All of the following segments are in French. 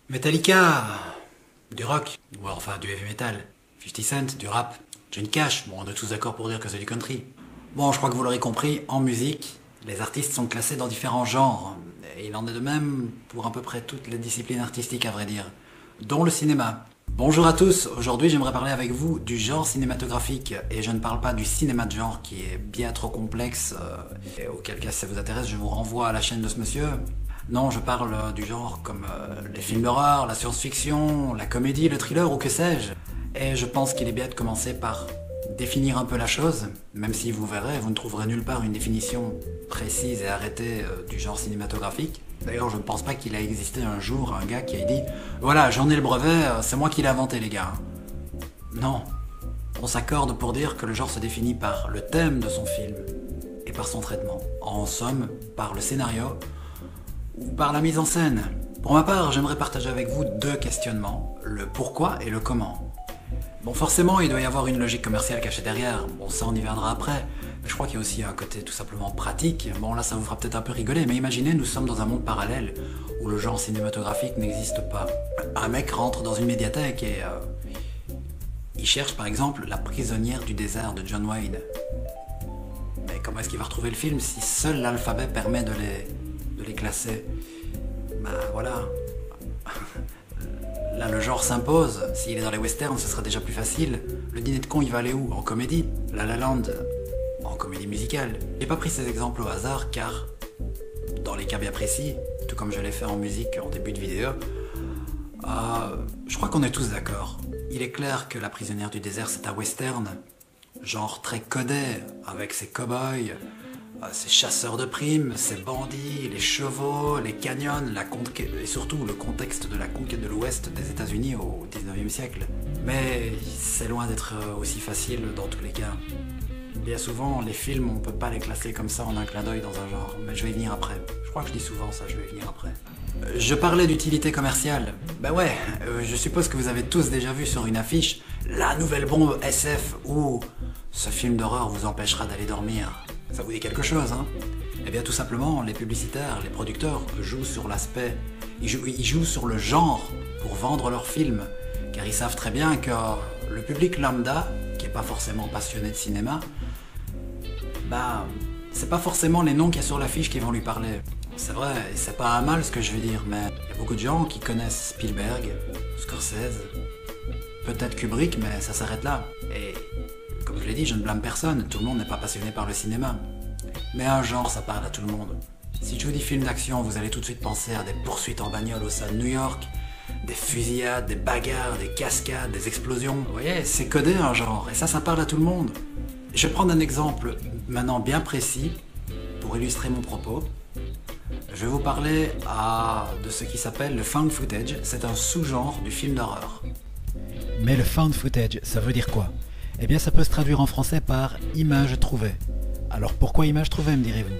Metallica, du rock, ou enfin du heavy metal. 50 Cent, du rap. Johnny Cash, bon on est tous d'accord pour dire que c'est du country. Bon, je crois que vous l'aurez compris, en musique, les artistes sont classés dans différents genres. Et il en est de même pour à peu près toutes les disciplines artistiques à vrai dire, dont le cinéma. Bonjour à tous, aujourd'hui j'aimerais parler avec vous du genre cinématographique, et je ne parle pas du cinéma de genre qui est bien trop complexe, et auquel cas si ça vous intéresse je vous renvoie à la chaîne de ce monsieur. Non, je parle du genre comme les films d'horreur, la science-fiction, la comédie, le thriller ou que sais-je. Et je pense qu'il est bien de commencer par définir un peu la chose, même si vous verrez, vous ne trouverez nulle part une définition précise et arrêtée du genre cinématographique. D'ailleurs, je ne pense pas qu'il a existé un jour un gars qui a dit « Voilà, j'en ai le brevet, c'est moi qui l'ai inventé les gars. » Non, on s'accorde pour dire que le genre se définit par le thème de son film et par son traitement. En somme, par le scénario ou par la mise en scène. Pour ma part, j'aimerais partager avec vous deux questionnements, le pourquoi et le comment. Bon, forcément, il doit y avoir une logique commerciale cachée derrière. Bon, ça, on y viendra après. Mais je crois qu'il y a aussi un côté tout simplement pratique. Bon, là, ça vous fera peut-être un peu rigoler, mais imaginez, nous sommes dans un monde parallèle où le genre cinématographique n'existe pas. Un mec rentre dans une médiathèque et il cherche, par exemple, La prisonnière du désert de John Wayne. Mais comment est-ce qu'il va retrouver le film si seul l'alphabet permet de les classer? Bah, voilà. Là, le genre s'impose. S'il est dans les westerns, ce sera déjà plus facile. Le dîner de con, il va aller où? En comédie. La La Land, en comédie musicale. J'ai pas pris ces exemples au hasard, car dans les cas bien précis, tout comme je l'ai fait en musique en début de vidéo, je crois qu'on est tous d'accord. Il est clair que La prisonnière du désert, c'est un western, genre très codé, avec ses cow-boys, ces chasseurs de primes, ces bandits, les chevaux, les canyons, et surtout le contexte de la conquête de l'Ouest des États-Unis au 19e siècle. Mais c'est loin d'être aussi facile dans tous les cas. Bien souvent, les films, on peut pas les classer comme ça en un clin d'œil dans un genre, mais je vais y venir après. Je crois que je dis souvent ça, je vais y venir après. Je parlais d'utilité commerciale. Ben ouais, je suppose que vous avez tous déjà vu sur une affiche la nouvelle bombe SF ou ce film d'horreur vous empêchera d'aller dormir. Ça vous dit quelque chose, hein? Eh bien tout simplement, les publicitaires, les producteurs jouent sur l'aspect, ils jouent sur le genre pour vendre leurs films, car ils savent très bien que le public lambda, qui est pas forcément passionné de cinéma, bah c'est pas forcément les noms qu'il y a sur l'affiche qui vont lui parler. C'est vrai, et c'est pas un mal ce que je veux dire, mais il y a beaucoup de gens qui connaissent Spielberg, Scorsese, peut-être Kubrick, mais ça s'arrête là. Et comme je l'ai dit, je ne blâme personne, tout le monde n'est pas passionné par le cinéma. Mais un genre, ça parle à tout le monde. Si je vous dis film d'action, vous allez tout de suite penser à des poursuites en bagnole au sein de New York, des fusillades, des bagarres, des cascades, des explosions. Vous voyez, c'est codé un genre, et ça parle à tout le monde. Je vais prendre un exemple maintenant bien précis pour illustrer mon propos. Je vais vous parler de ce qui s'appelle le found footage. C'est un sous-genre du film d'horreur. Mais le found footage, ça veut dire quoi? Eh bien ça peut se traduire en français par image trouvée. Alors pourquoi image trouvée, me direz-vous?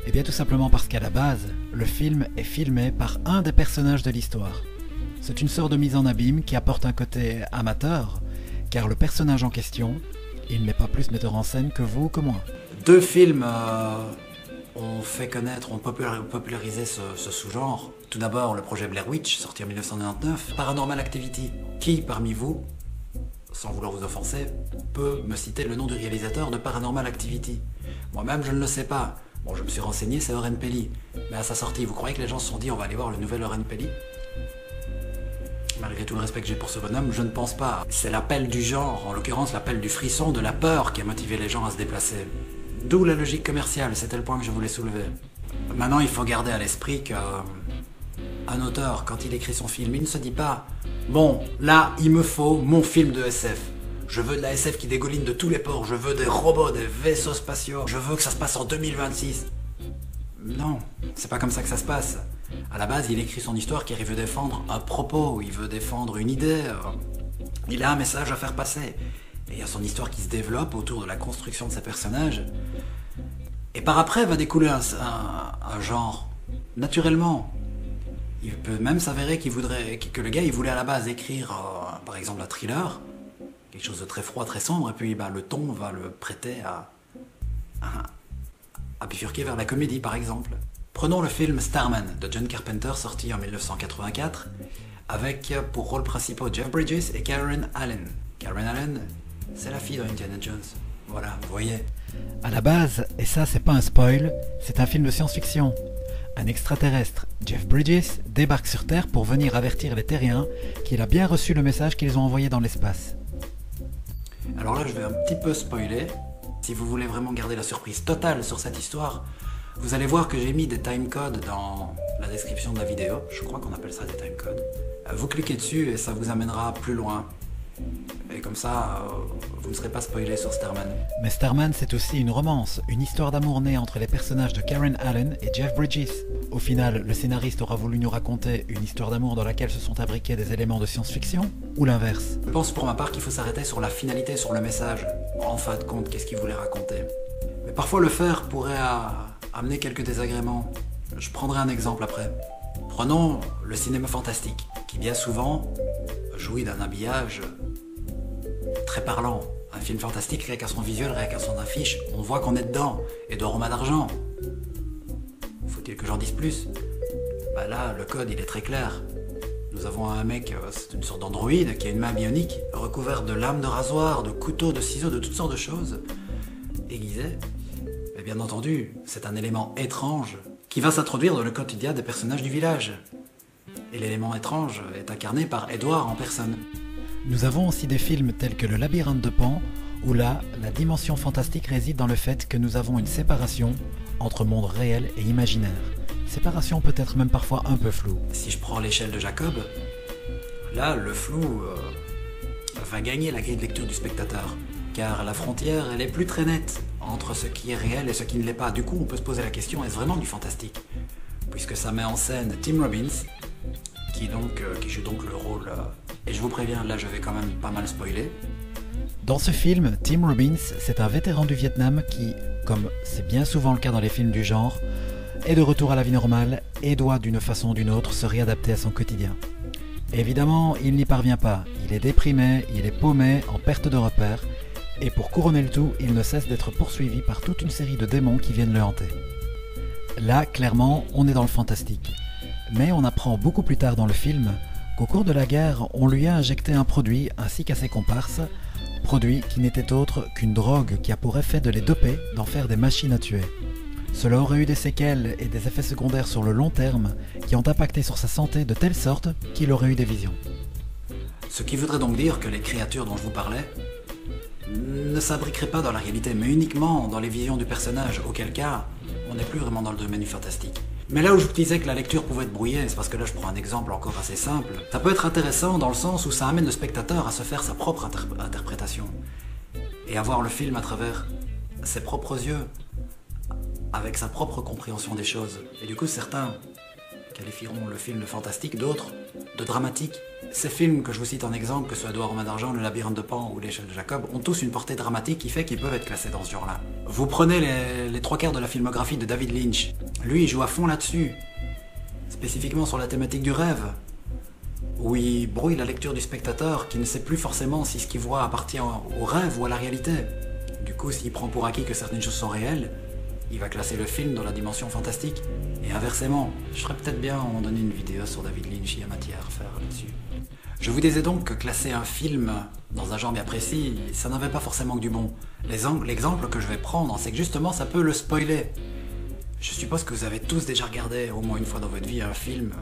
Eh bien tout simplement parce qu'à la base, le film est filmé par un des personnages de l'histoire. C'est une sorte de mise en abîme qui apporte un côté amateur, car le personnage en question, il n'est pas plus metteur en scène que vous ou que moi. Deux films ont fait connaître, ont popularisé ce sous-genre. Tout d'abord le projet Blair Witch, sorti en 1999, Paranormal Activity. Qui parmi vous, sans vouloir vous offenser, peut me citer le nom du réalisateur de Paranormal Activity? Moi-même, je ne le sais pas. Bon, je me suis renseigné, c'est Oren Peli. Mais à sa sortie, vous croyez que les gens se sont dit on va aller voir le nouvel Oren Peli? Malgré tout le respect que j'ai pour ce bonhomme, je ne pense pas. C'est l'appel du genre, en l'occurrence l'appel du frisson, de la peur qui a motivé les gens à se déplacer. D'où la logique commerciale, c'était le point que je voulais soulever. Maintenant, il faut garder à l'esprit qu'un auteur, quand il écrit son film, il ne se dit pas « Bon, là, il me faut mon film de SF. Je veux de la SF qui dégouline de tous les ports, je veux des robots, des vaisseaux spatiaux, je veux que ça se passe en 2026. » Non, c'est pas comme ça que ça se passe. À la base, il écrit son histoire car il veut défendre un propos, il veut défendre une idée, il a un message à faire passer. Et il y a son histoire qui se développe autour de la construction de ses personnages. Et par après va découler un genre, naturellement. Il peut même s'avérer que le gars il voulait à la base écrire, par exemple, un thriller, quelque chose de très froid, très sombre, et puis le ton va le prêter à bifurquer vers la comédie, par exemple. Prenons le film Starman de John Carpenter sorti en 1984 avec pour rôles principaux Jeff Bridges et Karen Allen. Karen Allen, c'est la fille d'Indiana Jones. Voilà, vous voyez. À la base, et ça c'est pas un spoil, c'est un film de science-fiction. Un extraterrestre, Jeff Bridges, débarque sur Terre pour venir avertir les terriens qu'il a bien reçu le message qu'ils ont envoyé dans l'espace. Alors là, je vais un petit peu spoiler. Si vous voulez vraiment garder la surprise totale sur cette histoire, vous allez voir que j'ai mis des timecodes dans la description de la vidéo. Je crois qu'on appelle ça des timecodes. Vous cliquez dessus et ça vous amènera plus loin. Et comme ça, vous ne serez pas spoilé sur Starman. Mais Starman, c'est aussi une romance, une histoire d'amour née entre les personnages de Karen Allen et Jeff Bridges. Au final, le scénariste aura voulu nous raconter une histoire d'amour dans laquelle se sont imbriqués des éléments de science-fiction, ou l'inverse? Je pense pour ma part qu'il faut s'arrêter sur la finalité, sur le message. En fin de compte, qu'est-ce qu'il voulait raconter. Mais parfois le faire pourrait amener quelques désagréments. Je prendrai un exemple après. Prenons le cinéma fantastique, qui bien souvent jouit d'un habillage très parlant. Un film fantastique, rien qu'à son visuel, rien qu'à son affiche, on voit qu'on est dedans, et de Roma d'argent. Faut-il que j'en dise plus? Bah là, le code, il est très clair. Nous avons un mec, c'est une sorte d'androïde, qui a une main bionique, recouverte de lames de rasoir, de couteaux, de ciseaux, de toutes sortes de choses, aiguisées. Et bien entendu, c'est un élément étrange qui va s'introduire dans le quotidien des personnages du village. Et l'élément étrange est incarné par Edward en personne. Nous avons aussi des films tels que Le Labyrinthe de Pan, où là, la dimension fantastique réside dans le fait que nous avons une séparation entre monde réel et imaginaire. Séparation peut-être même parfois un peu floue. Si je prends l'échelle de Jacob, là, le flou va gagner la grille de lecture du spectateur. Car la frontière, elle est plus très nette entre ce qui est réel et ce qui ne l'est pas. Du coup, on peut se poser la question, est-ce vraiment du fantastique? Puisque ça met en scène Tim Robbins, qui joue donc le rôle... et je vous préviens, là je vais quand même pas mal spoiler. Dans ce film, Tim Robbins, c'est un vétéran du Vietnam qui, comme c'est bien souvent le cas dans les films du genre, est de retour à la vie normale et doit d'une façon ou d'une autre se réadapter à son quotidien. Évidemment, il n'y parvient pas, il est déprimé, il est paumé, en perte de repères, et pour couronner le tout, il ne cesse d'être poursuivi par toute une série de démons qui viennent le hanter. Là, clairement, on est dans le fantastique. Mais on apprend beaucoup plus tard dans le film qu'au cours de la guerre, on lui a injecté un produit ainsi qu'à ses comparses, produit qui n'était autre qu'une drogue qui a pour effet de les doper, d'en faire des machines à tuer. Cela aurait eu des séquelles et des effets secondaires sur le long terme qui ont impacté sur sa santé de telle sorte qu'il aurait eu des visions. Ce qui voudrait donc dire que les créatures dont je vous parlais ne s'abriqueraient pas dans la réalité, mais uniquement dans les visions du personnage, auquel cas, on n'est plus vraiment dans le domaine du fantastique. Mais là où je vous disais que la lecture pouvait être brouillée, c'est parce que là je prends un exemple encore assez simple. Ça peut être intéressant dans le sens où ça amène le spectateur à se faire sa propre interprétation. Et à voir le film à travers ses propres yeux, avec sa propre compréhension des choses. Et du coup certains qualifieront le film de fantastique, d'autres de dramatique. Ces films que je vous cite en exemple, que ce soit Edward Romain d'Argent, Le Labyrinthe de Pan ou L'échelle de Jacob, ont tous une portée dramatique qui fait qu'ils peuvent être classés dans ce genre-là. Vous prenez les trois quarts de la filmographie de David Lynch. Lui, il joue à fond là-dessus, spécifiquement sur la thématique du rêve, où il brouille la lecture du spectateur qui ne sait plus forcément si ce qu'il voit appartient au rêve ou à la réalité. Du coup, s'il prend pour acquis que certaines choses sont réelles, il va classer le film dans la dimension fantastique. Et inversement, je ferais peut-être bien à un moment donné une vidéo sur David Lynch, il y a matière à faire là-dessus. Je vous disais donc que classer un film dans un genre bien précis, ça n'avait pas forcément que du bon. L'exemple que je vais prendre, c'est que justement ça peut le spoiler. Je suppose que vous avez tous déjà regardé au moins une fois dans votre vie un film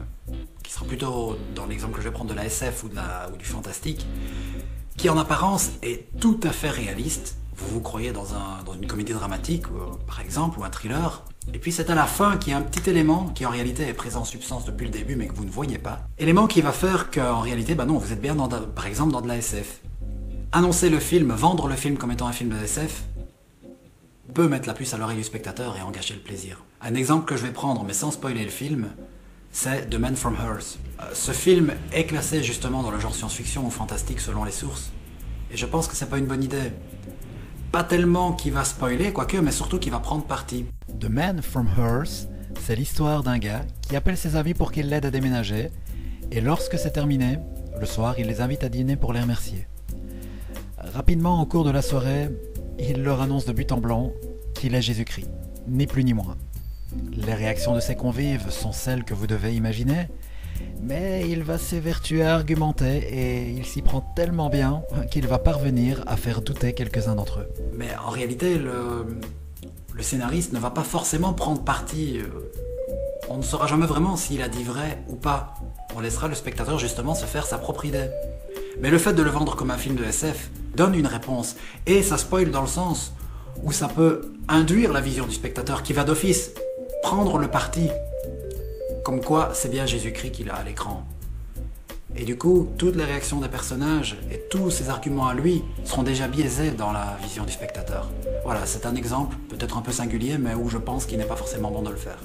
qui sera plutôt, dans l'exemple que je vais prendre, de la SF ou du fantastique, qui en apparence est tout à fait réaliste. Vous vous croyez dans une comédie dramatique, par exemple, ou un thriller, et puis c'est à la fin qu'il y a un petit élément qui en réalité est présent en substance depuis le début mais que vous ne voyez pas. Élément qui va faire qu'en réalité, bah non, vous êtes bien par exemple dans de la SF. Annoncer le film, vendre le film comme étant un film de SF, peut mettre la puce à l'oreille du spectateur et en gâcher le plaisir. Un exemple que je vais prendre, mais sans spoiler le film, c'est The Man from Earth. Ce film est classé justement dans le genre science-fiction ou fantastique selon les sources, et je pense que c'est pas une bonne idée. Pas tellement qu'il va spoiler, quoique, mais surtout qu'il va prendre parti. The Man from Earth, c'est l'histoire d'un gars qui appelle ses amis pour qu'ils l'aident à déménager, et lorsque c'est terminé, le soir, il les invite à dîner pour les remercier. Rapidement, au cours de la soirée, il leur annonce de but en blanc qu'il est Jésus-Christ, ni plus ni moins. Les réactions de ses convives sont celles que vous devez imaginer, mais il va s'évertuer à argumenter et il s'y prend tellement bien qu'il va parvenir à faire douter quelques-uns d'entre eux. Mais en réalité, le scénariste ne va pas forcément prendre parti. On ne saura jamais vraiment s'il a dit vrai ou pas. On laissera le spectateur justement se faire sa propre idée. Mais le fait de le vendre comme un film de SF donne une réponse. Et ça spoil dans le sens où ça peut induire la vision du spectateur qui va d'office prendre le parti. Comme quoi, c'est bien Jésus-Christ qu'il a à l'écran. Et du coup, toutes les réactions des personnages et tous ses arguments à lui seront déjà biaisés dans la vision du spectateur. Voilà, c'est un exemple, peut-être un peu singulier, mais où je pense qu'il n'est pas forcément bon de le faire.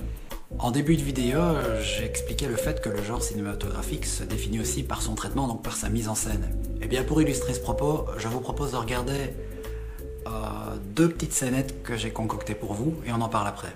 En début de vidéo, j'ai expliqué le fait que le genre cinématographique se définit aussi par son traitement, donc par sa mise en scène. Et bien pour illustrer ce propos, je vous propose de regarder deux petites scénettes que j'ai concoctées pour vous, et on en parle après.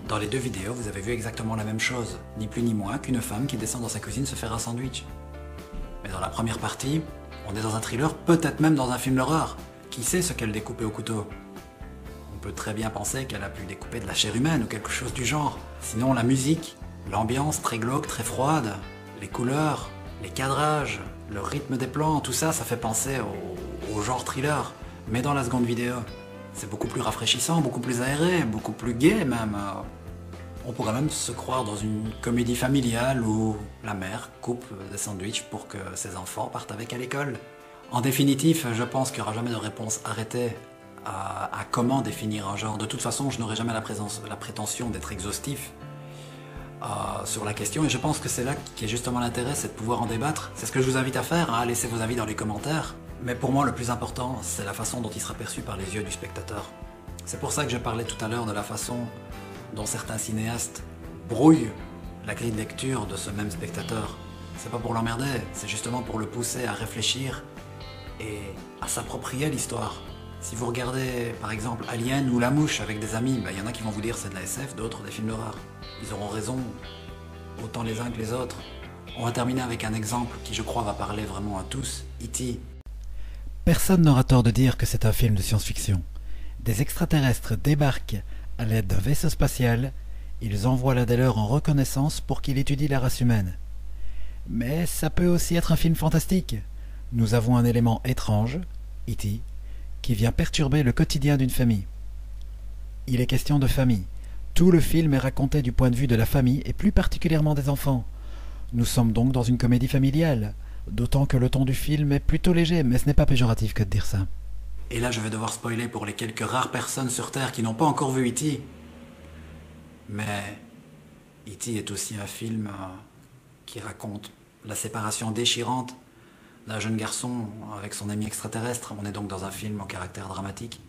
Dans les deux vidéos, vous avez vu exactement la même chose, ni plus ni moins qu'une femme qui descend dans sa cuisine se faire un sandwich. Mais dans la première partie, on est dans un thriller, peut-être même dans un film d'horreur. Qui sait ce qu'elle découpait au couteau? On peut très bien penser qu'elle a pu découper de la chair humaine ou quelque chose du genre. Sinon, la musique, l'ambiance très glauque, très froide, les couleurs, les cadrages, le rythme des plans, tout ça, ça fait penser au genre thriller. Mais dans la seconde vidéo, c'est beaucoup plus rafraîchissant, beaucoup plus aéré, beaucoup plus gai même. On pourrait même se croire dans une comédie familiale où la mère coupe des sandwichs pour que ses enfants partent avec à l'école. En définitive, je pense qu'il n'y aura jamais de réponse arrêtée à comment définir un genre. De toute façon, je n'aurai jamais la prétention d'être exhaustif sur la question, et je pense que c'est là qui est justement l'intérêt, c'est de pouvoir en débattre. C'est ce que je vous invite à faire, à laisser vos avis dans les commentaires. Mais pour moi, le plus important, c'est la façon dont il sera perçu par les yeux du spectateur. C'est pour ça que je parlais tout à l'heure de la façon dont certains cinéastes brouillent la grille de lecture de ce même spectateur. C'est pas pour l'emmerder, c'est justement pour le pousser à réfléchir et à s'approprier l'histoire. Si vous regardez par exemple Alien ou La Mouche avec des amis, il y en a qui vont vous dire c'est de la SF, d'autres des films d'horreur. Ils auront raison, autant les uns que les autres. On va terminer avec un exemple qui je crois va parler vraiment à tous, E.T. Personne n'aura tort de dire que c'est un film de science-fiction. Des extraterrestres débarquent à l'aide d'un vaisseau spatial, ils envoient l'un des leurs en reconnaissance pour qu'il étudie la race humaine. Mais ça peut aussi être un film fantastique. Nous avons un élément étrange, E.T., qui vient perturber le quotidien d'une famille. Il est question de famille. Tout le film est raconté du point de vue de la famille et plus particulièrement des enfants. Nous sommes donc dans une comédie familiale, d'autant que le ton du film est plutôt léger, mais ce n'est pas péjoratif que de dire ça. Et là, je vais devoir spoiler pour les quelques rares personnes sur Terre qui n'ont pas encore vu E.T. Mais E.T. est aussi un film qui raconte la séparation déchirante d'un jeune garçon avec son ami extraterrestre. On est donc dans un film au caractère dramatique.